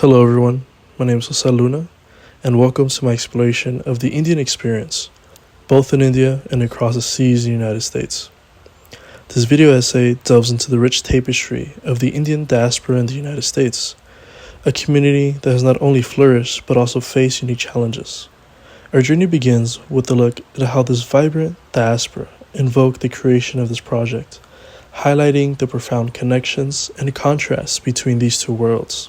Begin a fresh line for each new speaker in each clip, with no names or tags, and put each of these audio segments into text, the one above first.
Hello everyone, my name is Jose Luna, and welcome to my exploration of the Indian experience, both in India and across the seas in the United States. This video essay delves into the rich tapestry of the Indian diaspora in the United States, a community that has not only flourished but also faced unique challenges. Our journey begins with a look at how this vibrant diaspora invoked the creation of this project, highlighting the profound connections and contrasts between these two worlds.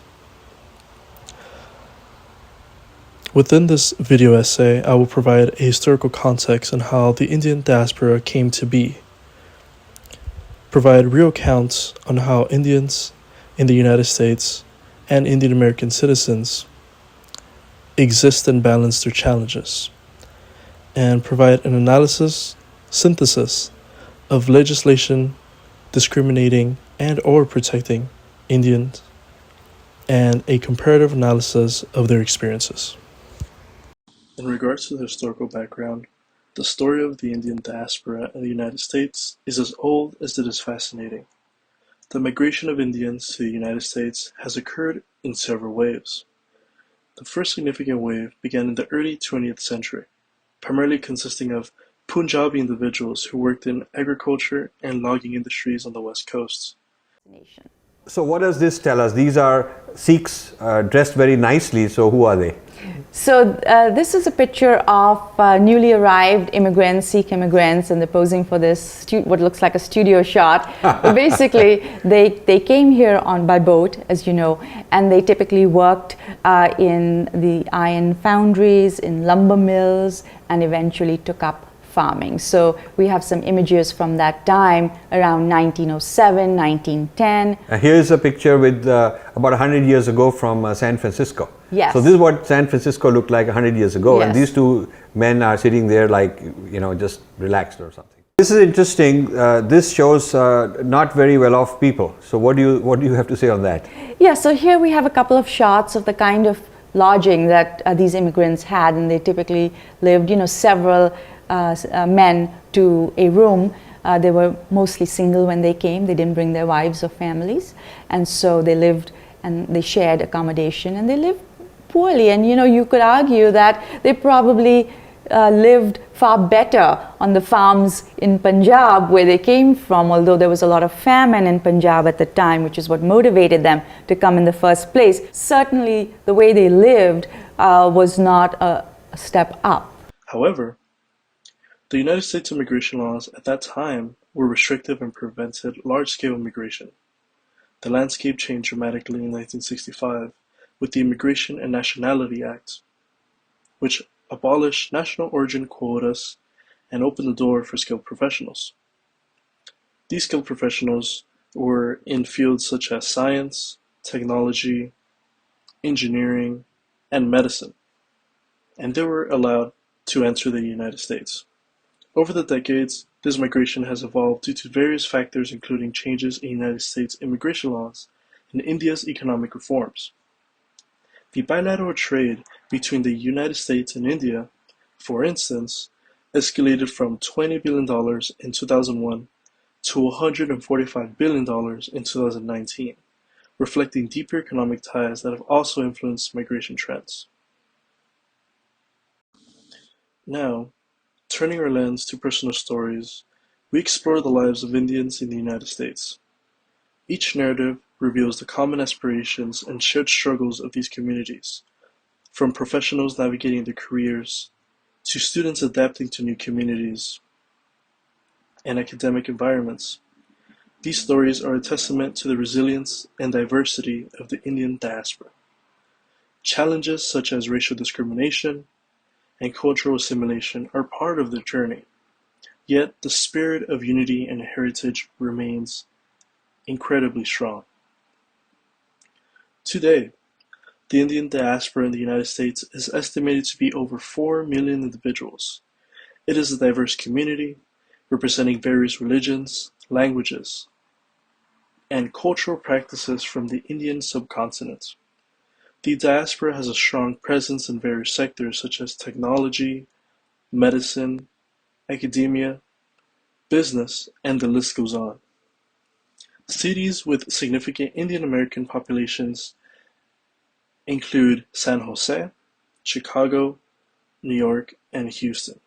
Within this video essay, I will provide a historical context on how the Indian diaspora came to be, provide real accounts on how Indians in the United States and Indian American citizens exist and balance their challenges, and provide an synthesis of legislation discriminating and or protecting Indians, and a comparative analysis of their experiences. In regards to the historical background, the story of the Indian diaspora in the United States is as old as it is fascinating. The migration of Indians to the United States has occurred in several waves. The first significant wave began in the early 20th century, primarily consisting of Punjabi individuals who worked in agriculture and logging industries on the West Coast.
So what does this tell us? These are Sikhs dressed very nicely, so who are they?
So this is a picture of newly arrived immigrants, Sikh immigrants, and they're posing for this what looks like a studio shot. But basically, they came here by boat, as you know, and they typically worked in the iron foundries, in lumber mills, and eventually took up farming. So we have some images from that time around 1907, 1910.
Here's a picture with about 100 years ago from San Francisco.
Yes.
So this is what San Francisco looked like 100 years ago,
yes.
And these two men are sitting there like, just relaxed or something. This is interesting. This shows not very well off people. So what do you have to say on that?
Yeah, so here we have a couple of shots of the kind of lodging that these immigrants had, and they typically lived, several men to a room. They were mostly single when they came. They didn't bring their wives or families, and so they lived and they shared accommodation, and they lived poorly. And you could argue that they probably lived far better on the farms in Punjab where they came from, although there was a lot of famine in Punjab at the time, which is what motivated them to come in the first place. Certainly the way they lived was not a step up.
However, the United States immigration laws at that time were restrictive and prevented large-scale immigration. The landscape changed dramatically in 1965 with the Immigration and Nationality Act, which abolished national origin quotas and opened the door for skilled professionals. These skilled professionals were in fields such as science, technology, engineering, and medicine, and they were allowed to enter the United States. Over the decades, this migration has evolved due to various factors including changes in United States immigration laws and India's economic reforms. The bilateral trade between the United States and India, for instance, escalated from $20 billion in 2001 to $145 billion in 2019, reflecting deeper economic ties that have also influenced migration trends. Now, turning our lens to personal stories, we explore the lives of Indians in the United States. Each narrative reveals the common aspirations and shared struggles of these communities, from professionals navigating their careers to students adapting to new communities and academic environments. These stories are a testament to the resilience and diversity of the Indian diaspora. Challenges such as racial discrimination and cultural assimilation are part of their journey, yet the spirit of unity and heritage remains incredibly strong. Today, the Indian diaspora in the United States is estimated to be over 4 million individuals. It is a diverse community representing various religions, languages, and cultural practices from the Indian subcontinent. The diaspora has a strong presence in various sectors such as technology, medicine, academia, business, and the list goes on. Cities with significant Indian American populations include San Jose, Chicago, New York, and Houston.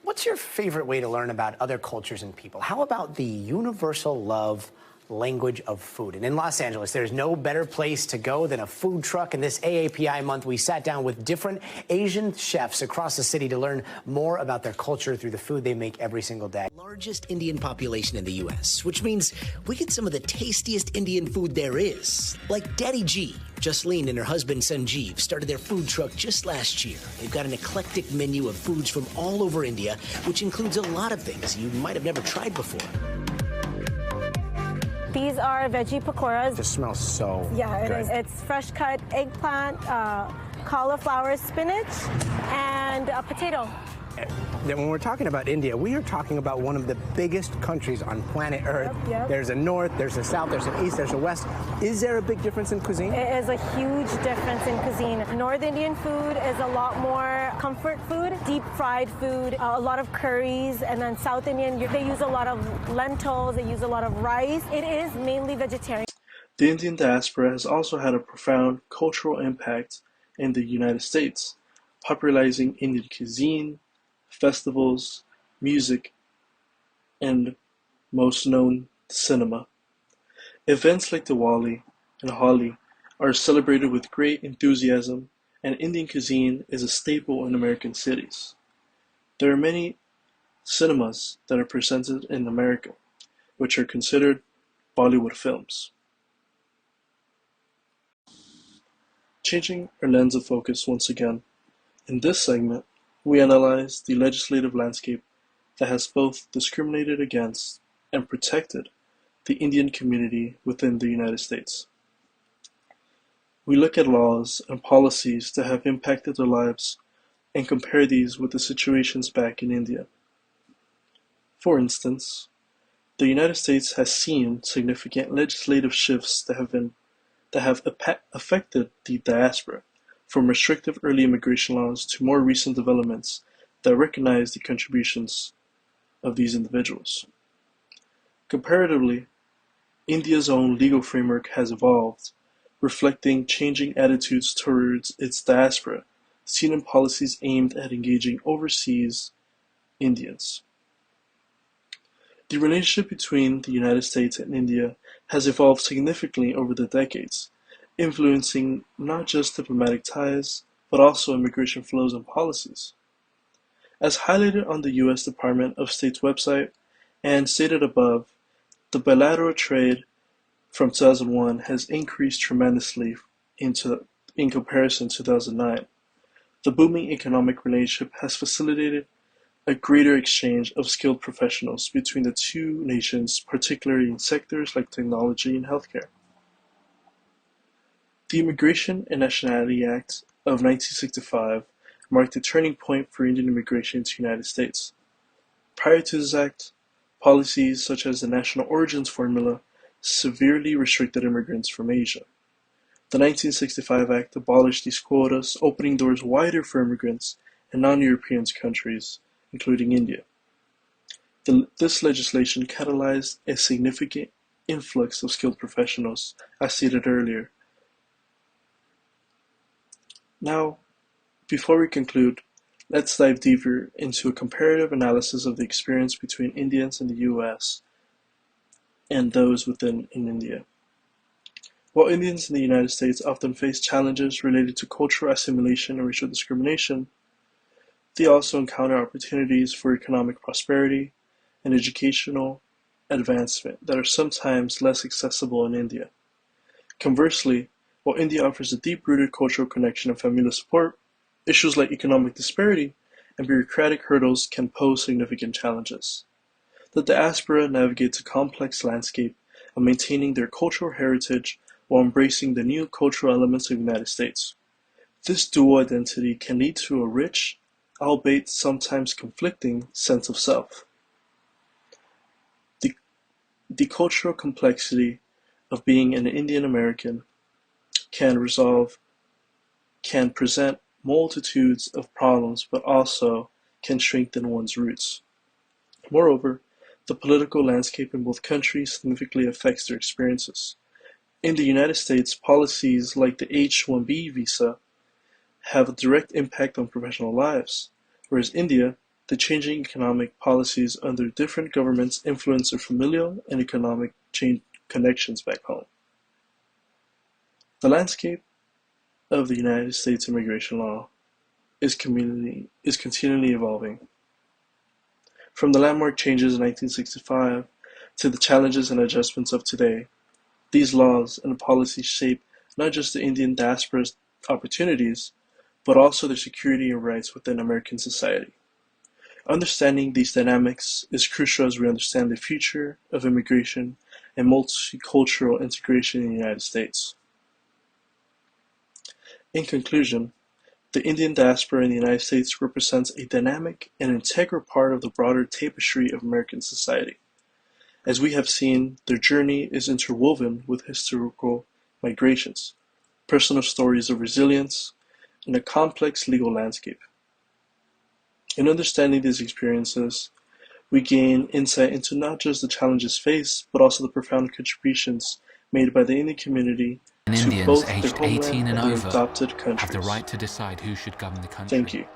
What's your favorite way to learn about other cultures and people? How about the universal love language of food? And in Los Angeles, there's no better place to go than a food truck. In this AAPI month, we sat down with different Asian chefs across the city to learn more about their culture through the food they make every single day.
Largest Indian population in the U.S., which means we get some of the tastiest Indian food there is. Like Daddy G. Jasleen and her husband Sanjeev started their food truck just last year. They've got an eclectic menu of foods from all over India, which includes a lot of things you might have never tried before.
These are veggie pakoras.
This smells so
Yeah,
good.
it is. It's fresh cut eggplant, cauliflower, spinach, and a potato.
Then when we're talking about India, we are talking about one of the biggest countries on planet Earth.
Yep.
There's a north, there's a south, there's an east, there's a west. Is there a big difference in cuisine?
It is a huge difference in cuisine. North Indian food is a lot more comfort food, deep fried food, a lot of curries, and then South Indian, they use a lot of lentils, they use a lot of rice. It is mainly vegetarian.
The Indian diaspora has also had a profound cultural impact in the United States, popularizing Indian cuisine, festivals, music, and most known, cinema. Events like Diwali and Holi are celebrated with great enthusiasm, and Indian cuisine is a staple in American cities. There are many cinemas that are presented in America, which are considered Bollywood films. Changing our lens of focus once again, in this segment, we analyze the legislative landscape that has both discriminated against and protected the Indian community within the United States. We look at laws and policies that have impacted their lives and compare these with the situations back in India. For instance, the United States has seen significant legislative shifts that have affected the diaspora, from restrictive early immigration laws to more recent developments that recognize the contributions of these individuals. Comparatively, India's own legal framework has evolved, reflecting changing attitudes towards its diaspora, seen in policies aimed at engaging overseas Indians. The relationship between the United States and India has evolved significantly over the decades, influencing not just diplomatic ties, but also immigration flows and policies. As highlighted on the U.S. Department of State's website and stated above, the bilateral trade from 2001 has increased tremendously in comparison to 2009. The booming economic relationship has facilitated a greater exchange of skilled professionals between the two nations, particularly in sectors like technology and healthcare. The Immigration and Nationality Act of 1965 marked a turning point for Indian immigration into the United States. Prior to this act, policies such as the National Origins Formula severely restricted immigrants from Asia. The 1965 Act abolished these quotas, opening doors wider for immigrants in non-European countries, including India. This legislation catalyzed a significant influx of skilled professionals, as stated earlier. Now, before we conclude, let's dive deeper into a comparative analysis of the experience between Indians in the U.S. and those in India. While Indians in the United States often face challenges related to cultural assimilation and racial discrimination, they also encounter opportunities for economic prosperity and educational advancement that are sometimes less accessible in India. Conversely, while India offers a deep-rooted cultural connection and familial support, issues like economic disparity and bureaucratic hurdles can pose significant challenges. The diaspora navigates a complex landscape of maintaining their cultural heritage while embracing the new cultural elements of the United States. This dual identity can lead to a rich, albeit sometimes conflicting, sense of self. The cultural complexity of being an Indian American can present multitudes of problems, but also can strengthen one's roots. Moreover, the political landscape in both countries significantly affects their experiences. In the United States, policies like the H-1B visa have a direct impact on professional lives, whereas India, the changing economic policies under different governments influence their familial and economic connections back home. The landscape of the United States immigration law is continually evolving. From the landmark changes in 1965 to the challenges and adjustments of today, these laws and policies shape not just the Indian diaspora's opportunities, but also their security and rights within American society. Understanding these dynamics is crucial as we understand the future of immigration and multicultural integration in the United States. In conclusion, the Indian diaspora in the United States represents a dynamic and integral part of the broader tapestry of American society. As we have seen, their journey is interwoven with historical migrations, personal stories of resilience, and a complex legal landscape. In understanding these experiences, we gain insight into not just the challenges faced, but also the profound contributions made by the Indian community to
Indians
both their
aged
homeland
18 and
and their
over
adopted
have the
countries.
right to decide who should govern the country.
Thank you.